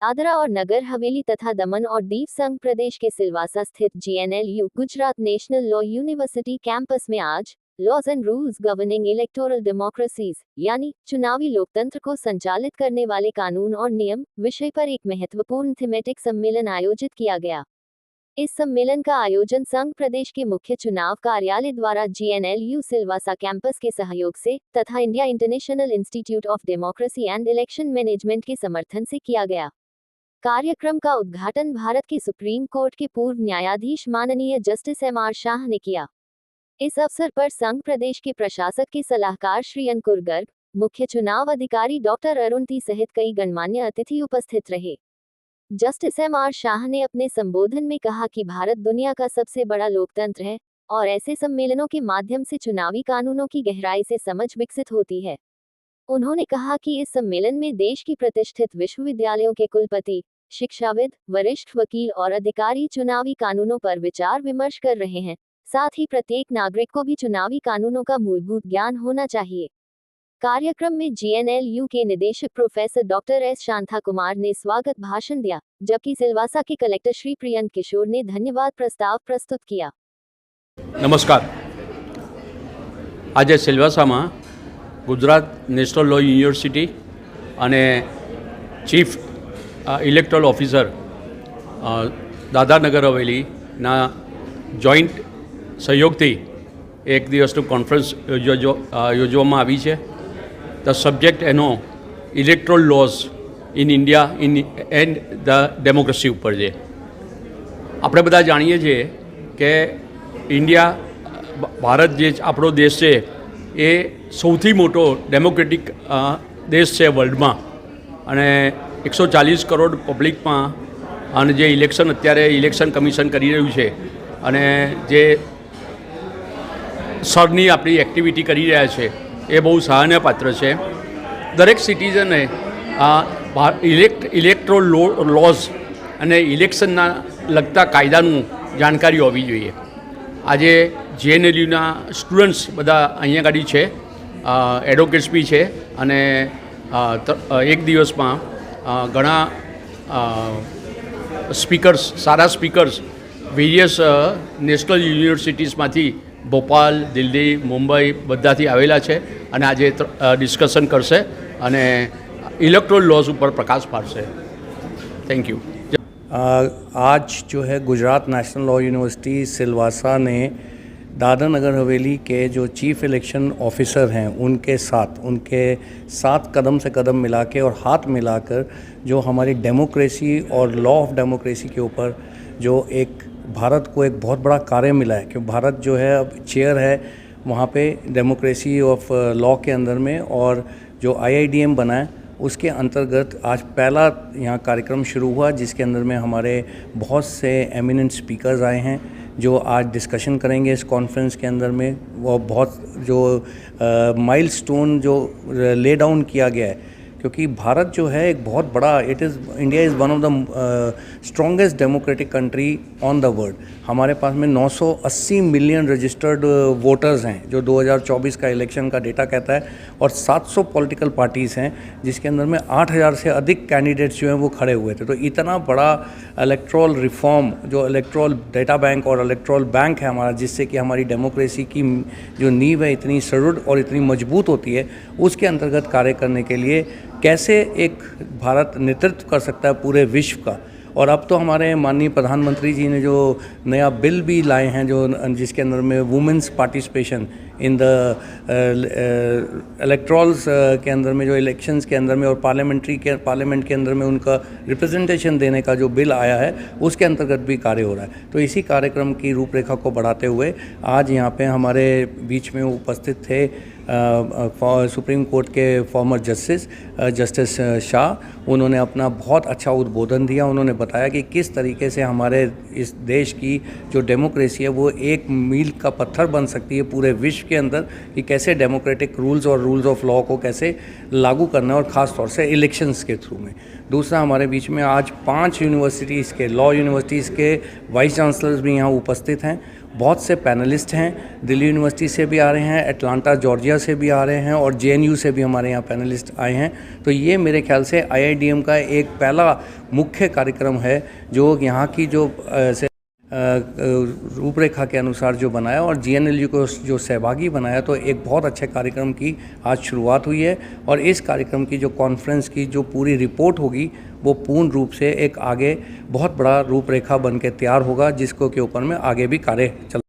दादरा और नगर हवेली तथा दमन और दीव संघ प्रदेश के सिलवासा स्थित GNLU Gujarat national law university campus में आज laws and rules governing electoral democracies यानी चुनावी लोकतंत्र को संचालित करने वाले कानून और नियम विषय पर एक महत्वपूर्ण थीमेटिक सम्मेलन आयोजित किया गया। इस सम्मेलन का आयोजन संघ प्रदेश के मुख्य चुनाव कार्यालय द्वारा GNLU सिलवासा कैंपस के सहयोग से तथा India international institute of democracy and election management के समर्थन से किया गया। कार्यक्रम का उद्घाटन भारत के सुप्रीम कोर्ट के पूर्व न्यायाधीश माननीय जस्टिस MR शाह ने किया। इस अवसर पर संघ प्रदेश के प्रशासक के सलाहकार श्री अंकुर गर्ग, मुख्य चुनाव अधिकारी डॉक्टर अरुण टी सहित कई गणमान्य अतिथि उपस्थित रहे। जस्टिस MR शाह ने अपने संबोधन में कहा कि भारत दुनिया का सबसे बड़ा लोकतंत्र है और ऐसे सम्मेलनों के माध्यम से चुनावी कानूनों की गहराई से समझ विकसित होती है। उन्होंने कहा कि इस सम्मेलन में देश की प्रतिष्ठित विश्वविद्यालयों के कुलपति, शिक्षाविद, वरिष्ठ वकील और अधिकारी चुनावी कानूनों पर विचार विमर्श कर रहे हैं। साथ ही प्रत्येक नागरिक को भी चुनावी कानूनों का मूलभूत ज्ञान होना चाहिए। कार्यक्रम में GNLU के निदेशक professor doctor S Shanta Kumar ने स्वागत भाषण दिया, जबकि सिलवासा के कलेक्टर श्री प्रियंक किशोर ने धन्यवाद प्रस्ताव प्रस्तुत किया। नमस्कार। आज सिलवासा में गुजरात नेशनल लॉ यूनिवर्सिटी અને chief electoral officer Dadra Nagar હવેલીના joint સહયોગથી એક દિવસનું કોન્ફરન્સ યોજવામાં આવી છે। ધ સબ્જેક્ટ એનો electoral lose in India and the democracy ઉપર છે। આપણે બધા જાણીએ છીએ કે ઇન્ડિયા ભારત જે આપણો દેશ છે એ સૌથી મોટો ડેમોક્રેટિક દેશ છે વર્લ્ડમાં અને 140 કરોડ પબ્લિકમાં અને જે ઇલેક્શન અત્યારે ઇલેક્શન કમિશન કરી રહ્યું છે અને જે સરની આપણી એક્ટિવિટી કરી રહ્યા છે એ બહુ સરાહનીય પાત્ર છે। દરેક સિટીઝને ઇલેક્ટોરલ લોઝ અને ઇલેક્શનના લગતા કાયદાનું જાણકારી હોવી જોઈએ। આજે GNLUના સ્ટુડન્ટ્સ બધા અહીંયા આગળ છે, એડવોકેટ્સ બી છે અને એક દિવસમાં ઘણા સ્પીકર્સ, સારા સ્પીકર્સ વેરિયસ નેશનલ યુનિવર્સિટીઝમાંથી ભોપાલ, દિલ્હી, મુંબઈ બધાથી આવેલા છે અને આજે ડિસ્કશન કરશે અને ઇલેક્ટોરલ લૉઝ ઉપર પ્રકાશ પાડશે। Thank you. आज जो है Gujarat national law university Silvassa ने दादरा नगर हवेली के जो चीफ इलेक्शन ऑफिसर हैं उनके साथ कदम से कदम मिला के और हाथ मिलाकर जो हमारी डेमोक्रेसी और लॉ ऑफ डेमोक्रेसी के ऊपर जो एक भारत को एक बहुत बड़ा कार्य मिला है कि भारत जो है अब चेयर है वहाँ पे डेमोक्रेसी ऑफ लॉ के अंदर में, और जो IIDM बना है उसके अंतर्गत आज पहला यहाँ कार्यक्रम शुरू हुआ जिसके अंदर में हमारे बहुत से एमिनेंट स्पीकर्स आए हैं जो आज डिस्कशन करेंगे इस कॉन्फ्रेंस के अंदर में। वो बहुत जो माइलस्टोन जो ले डाउन किया गया है, क्योंकि भारत जो है एक बहुत बड़ा India is one of the strongest democratic country on the world. हमारे पास में 980 मिलियन रजिस्टर्ड वोटर्स हैं जो 2024 का इलेक्शन का डेटा कहता है, और 700 पॉलिटिकल पार्टीज़ हैं जिसके अंदर में 8000 से अधिक कैंडिडेट्स जो हैं वो खड़े हुए थे। तो इतना बड़ा इलेक्ट्रल रिफॉर्म जो इलेक्ट्रल डेटा बैंक और इलेक्ट्रल बैंक है हमारा, जिससे कि हमारी डेमोक्रेसी की जो नींव है इतनी सुदृढ़ और इतनी मजबूत होती है, उसके अंतर्गत कार्य करने के लिए कैसे एक भारत नेतृत्व कर सकता है पूरे विश्व का। और अब तो हमारे माननीय प्रधानमंत्री जी ने जो नया बिल भी लाए हैं जो जिसके अंदर में वुमेंस पार्टिसिपेशन इन द इलेक्ट्रल्स के अंदर में, जो इलेक्शंस के अंदर में और पार्लियामेंट के अंदर में उनका रिप्रेजेंटेशन देने का जो बिल आया है उसके अंतर्गत भी कार्य हो रहा है। तो इसी कार्यक्रम की रूपरेखा को बढ़ाते हुए आज यहाँ पे हमारे बीच में उपस्थित थे सुप्रीम कोर्ट के फॉर्मर जस्टिस शाह। उन्होंने अपना बहुत अच्छा उद्बोधन दिया। उन्होंने बताया कि किस तरीके से हमारे इस देश की जो डेमोक्रेसी है वो एक मील का पत्थर बन सकती है पूरे विश्व के अंदर, कि कैसे डेमोक्रेटिक रूल्स और रूल्स ऑफ लॉ को कैसे लागू करना है, और ख़ास तौर से इलेक्शंस के थ्रू में। दूसरा, हमारे बीच में आज 5 यूनिवर्सिटीज़ के लॉ यूनिवर्सिटीज़ के वाइस चांसलर्स भी यहाँ उपस्थित हैं। बहुत से पैनलिस्ट हैं, दिल्ली यूनिवर्सिटी से भी आ रहे हैं, अटलांटा जॉर्जिया से भी आ रहे हैं, और JNU से भी हमारे यहाँ पैनलिस्ट आए हैं। तो ये मेरे ख्याल से NIDM का एक पहला मुख्य कार्यक्रम है जो यहाँ की जो रूपरेखा के अनुसार जो बनाया और GNLU को जो सहभागी बनाया, तो एक बहुत अच्छे कार्यक्रम की आज शुरुआत हुई है। और इस कार्यक्रम की जो कॉन्फ्रेंस की जो पूरी रिपोर्ट होगी वो पूर्ण रूप से एक आगे बहुत बड़ा रूपरेखा बन के तैयार होगा, जिसको के ऊपर में आगे भी कार्य चल